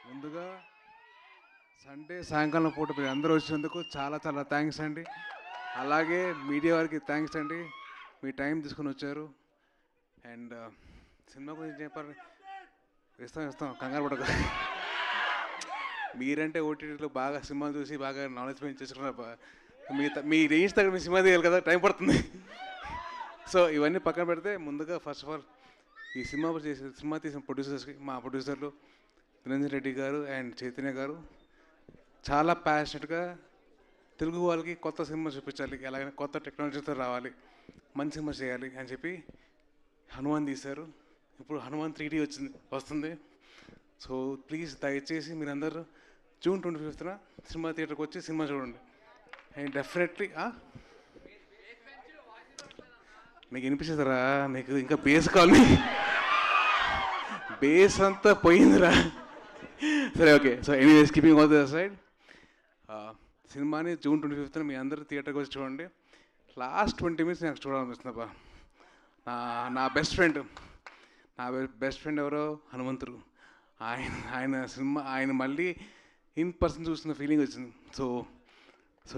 ముందుగా సండే సాయంకాలం పూట మీరు అందరూ వచ్చినందుకు చాలా చాలా థ్యాంక్స్ అండి. అలాగే మీడియా వారికి థ్యాంక్స్ అండి, మీ టైం తీసుకొని వచ్చారు. అండ్ సినిమా గురించి చెప్పాలి, ఇస్తాం కంగారు పడక. మీరంటే ఓటీటీలో బాగా సినిమాలు చూసి బాగా నాలెడ్జ్ పెంచేసుకున్నారు. మీ రేంజ్ తగ్గ మీ సినిమా తీయాలి కదా, టైం పడుతుంది. సో ఇవన్నీ పక్కన పెడితే ముందుగా ఫస్ట్ ఆఫ్ ఆల్ ఈ సినిమా తీసిన ప్రొడ్యూసర్స్కి, మా ప్రొడ్యూసర్లు నిరంజన్ రెడ్డి గారు అండ్ చైతన్య గారు చాలా ప్యాషనెట్గా తెలుగు వాళ్ళకి కొత్త సినిమా చూపించాలి, ఎలాగైనా కొత్త టెక్నాలజీతో రావాలి, మంచి సినిమా చేయాలి అని చెప్పి హనుమాన్ తీశారు. ఇప్పుడు హనుమాన్ 3D వస్తుంది. సో ప్లీజ్ దయచేసి మీరందరూ జూన్ 25న సినిమా థియేటర్కి వచ్చి సినిమా చూడండి. అండ్ డెఫినెట్లీ మీకు వినిపిస్తుందిరా, మీకు ఇంకా బేస్ కావాలి, బేస్ అంతా పోయిందిరా. సరే okay. So anyways keeping all the side, సినిమాని జూన్ 25న మీ అందరూ థియేటర్కి వచ్చి చూడండి. లాస్ట్ 20 minutes నాకు చూడాలనిపిస్తుందబ్బా. నా బెస్ట్ ఫ్రెండ్ ఎవరో హనుమంతుడు, ఆయన మళ్ళీ ఇన్ పర్సన్ చూస్తున్న ఫీలింగ్ వచ్చింది. సో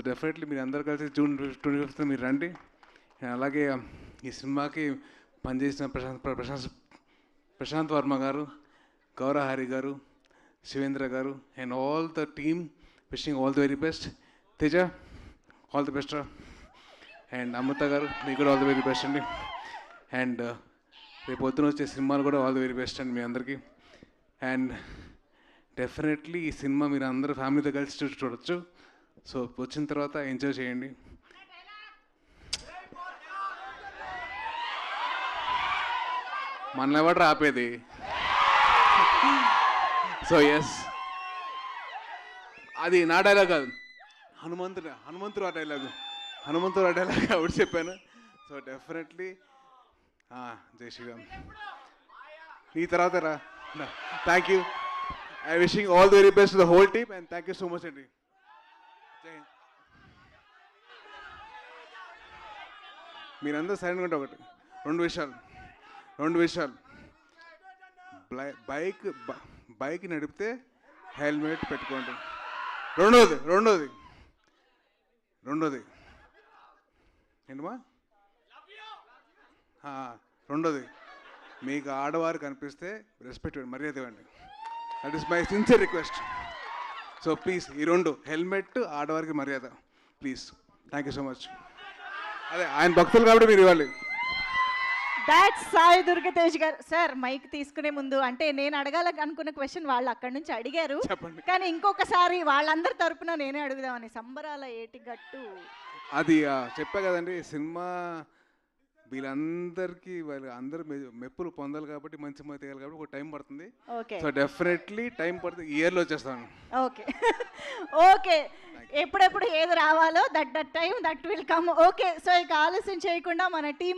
డెఫినెట్లీ మీరు అందరూ కలిసి జూన్ 25న మీరు రండి. అలాగే ఈ సినిమాకి పనిచేసిన ప్రశాంత్ వర్మ గారు, గౌరహరి గారు, శివేంద్ర గారు and all the team wishing all the very best. Teja, all the best రా. అండ్ అమృత గారు, మీకు కూడా ఆల్ ది వెరీ బెస్ట్ అండి. అండ్ రేపు పొద్దున వచ్చే సినిమాలు కూడా ఆల్ ది వెరీ బెస్ట్ అండి మీ అందరికీ. అండ్ డెఫినెట్లీ ఈ సినిమా మీరు అందరూ ఫ్యామిలీతో కలిసి చూడొచ్చు. సో వచ్చిన తర్వాత ఎంజాయ్ చేయండి. మన ఎవరు ఆపేది? సో ఎస్, అది నా డైలాగ్ కాదు, హనుమంతుడు ఆ డైలాగ్ ఆవిడ చెప్పాను. సో డెఫినెట్లీ జై శ్రీరామ్. నీ తర్వాత రా. Thank you. I wishing all the very best the whole team and thank you so much అండి. జై హింద్. మీరందరూ సైలెంట్గా ఉంటే ఒకటి రెండు విషయాలు. బైక్ నడిపితే హెల్మెట్ పెట్టుకోండి. రెండోది ఏంటమ్మా? రెండోది, మీకు ఆడవారు కనిపిస్తే రెస్పెక్ట్ ఇవ్వండి, మర్యాద ఇవ్వండి. That is my sincere request. So please ఈ రెండు, హెల్మెట్, ఆడవారికి మర్యాద, please. Thank you so much. అదే ఆయన భక్తులు కాబట్టి మీరు ఇవ్వాలి. దాట్స్ సాయి దుర్గతేజ్ గారు. సార్ మైక్ తీసుకునే ముందు, అంటే నేను అడగాలని అనుకున్న క్వశ్చన్ వాళ్ళు అక్కడి నుంచి అడిగారు, కానీ ఇంకొకసారి వాళ్ళందరి తరపున నేనే అడుగుదామని. సంబరాల ఏటిగట్టు అది చెప్పా కదండి, సినిమా వీళ్ళందరికీ అందరూ మెప్పులు పొందాలి కాబట్టి, మంచి మంది తీయాలి కాబట్టి ఒక టైం పడుతుంది. సో డెఫినెట్లీ టైం పడుతుంది, ఇయర్లో వచ్చేస్తాను. ఓకే ఎప్పుడెప్పుడు ఏది రావాలో that time that will come. Okay, so ఇక ఆలస్యం చేయకుండా మన టీం